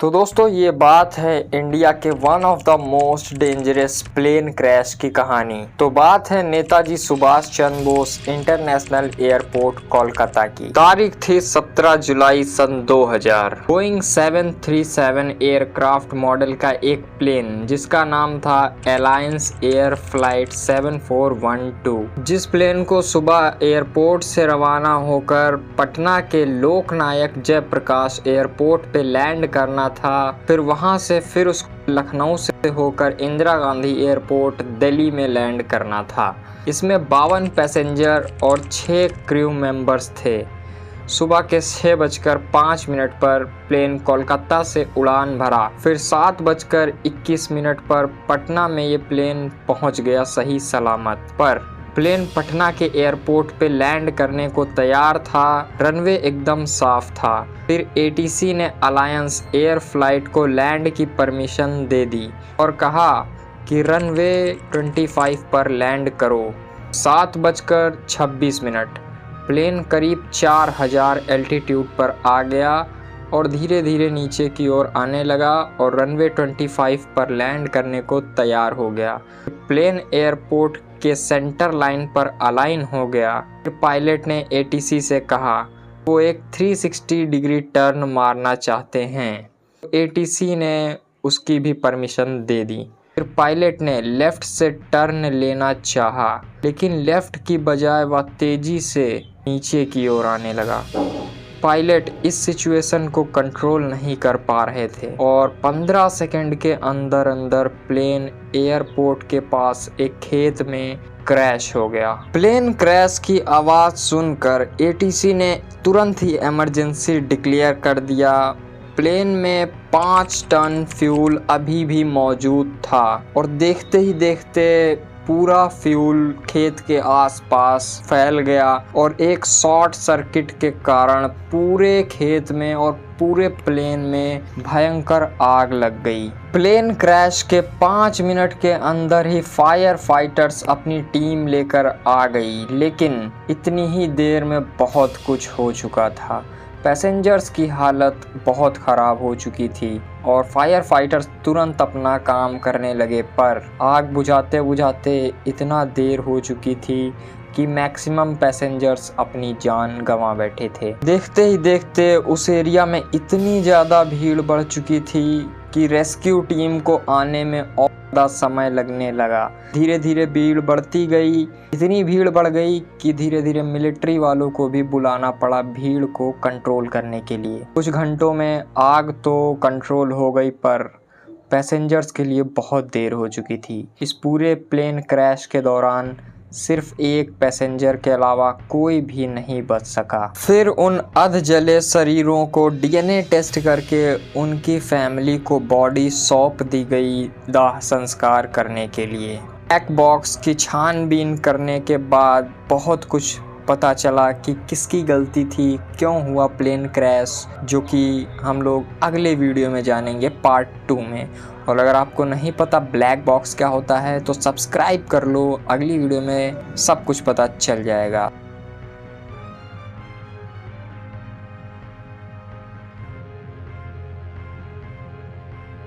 तो दोस्तों ये बात है इंडिया के one of the most dangerous plane crash की कहानी। तो बात है नेताजी सुभाष चंद्र बोस इंटरनेशनल एयरपोर्ट कोलकाता की। तारीख थी 17 जुलाई सन 2000। बोइंग 737 एयरक्राफ्ट मॉडल का एक प्लेन जिसका नाम था अलायंस एयर फ्लाइट 7412, जिस प्लेन को सुबह एयरपोर्ट से रवाना होकर पटना के लोकनायक जयप्रकाश एयरपोर्ट पे लैंड करना था, फिर वहां से उस लखनऊ से होकर इंदिरा गांधी एयरपोर्ट दिल्ली में लैंड करना था। इसमें 52 पैसेंजर और 6 क्रू मेंबर्स थे। सुबह के 6:05 पर प्लेन कोलकाता से उड़ान भरा, फिर 7:21 पर पटना में ये प्लेन पहुंच गया सही सलामत। पर प्लेन पटना के एयरपोर्ट पे लैंड करने को तैयार था, रनवे एकदम साफ था। फिर एटीसी ने अलायंस एयर फ्लाइट को लैंड की परमिशन दे दी और कहा कि रनवे 25 पर लैंड करो। 7:26 प्लेन करीब 4000 एल्टीट्यूड पर आ गया और धीरे धीरे नीचे की ओर आने लगा और रनवे 25 पर लैंड करने को तैयार हो गया। प्लेन एयरपोर्ट के सेंटर लाइन पर अलाइन हो गया। फिर पायलट ने एटीसी से कहा वो एक 360 डिग्री टर्न मारना चाहते हैं। एटीसी ने उसकी भी परमिशन दे दी। फिर पायलट ने लेफ्ट से टर्न लेना चाहा, लेकिन लेफ्ट की बजाय वह तेजी से नीचे की ओर आने लगा। पायलट इस सिचुएशन को कंट्रोल नहीं कर पा रहे थे और 15 सेकंड के अंदर प्लेन एयरपोर्ट के पास एक खेत में क्रैश हो गया। प्लेन क्रैश की आवाज़ सुनकर एटीसी ने तुरंत ही इमरजेंसी डिक्लेयर कर दिया। प्लेन में 5 टन फ्यूल अभी भी मौजूद था और देखते ही देखते पूरा फ्यूल खेत के आसपास फैल गया और एक शॉर्ट सर्किट के कारण पूरे खेत में और पूरे प्लेन में भयंकर आग लग गई। प्लेन क्रैश के 5 मिनट के अंदर ही फायर फाइटर्स अपनी टीम लेकर आ गई, लेकिन इतनी ही देर में बहुत कुछ हो चुका था। पैसेंजर्स की हालत बहुत ख़राब हो चुकी थी और फायर फाइटर्स तुरंत अपना काम करने लगे, पर आग बुझाते बुझाते इतना देर हो चुकी थी कि मैक्सिमम पैसेंजर्स अपनी जान गंवा बैठे थे। देखते ही देखते उस एरिया में इतनी ज़्यादा भीड़ बढ़ चुकी थी कि रेस्क्यू टीम को आने में और ज़्यादा समय लगने लगा। धीरे धीरे भीड़ बढ़ती गई, इतनी भीड़ बढ़ गई कि धीरे धीरे मिलिट्री वालों को भी बुलाना पड़ा भीड़ को कंट्रोल करने के लिए। कुछ घंटों में आग तो कंट्रोल हो गई, पर पैसेंजर्स के लिए बहुत देर हो चुकी थी। इस पूरे प्लेन क्रैश के दौरान सिर्फ एक पैसेंजर के अलावा कोई भी नहीं बच सका। फिर उन अध जले शरीरों को डीएनए टेस्ट करके उनकी फैमिली को बॉडी सौंप दी गई दाह संस्कार करने के लिए। ब्लैक बॉक्स की छानबीन करने के बाद बहुत कुछ पता चला कि किसकी गलती थी, क्यों हुआ प्लेन क्रैश, जो कि हम लोग अगले वीडियो में जानेंगे पार्ट 2 में। और अगर आपको नहीं पता ब्लैक बॉक्स क्या होता है तो सब्सक्राइब कर लो, अगली वीडियो में सब कुछ पता चल जाएगा।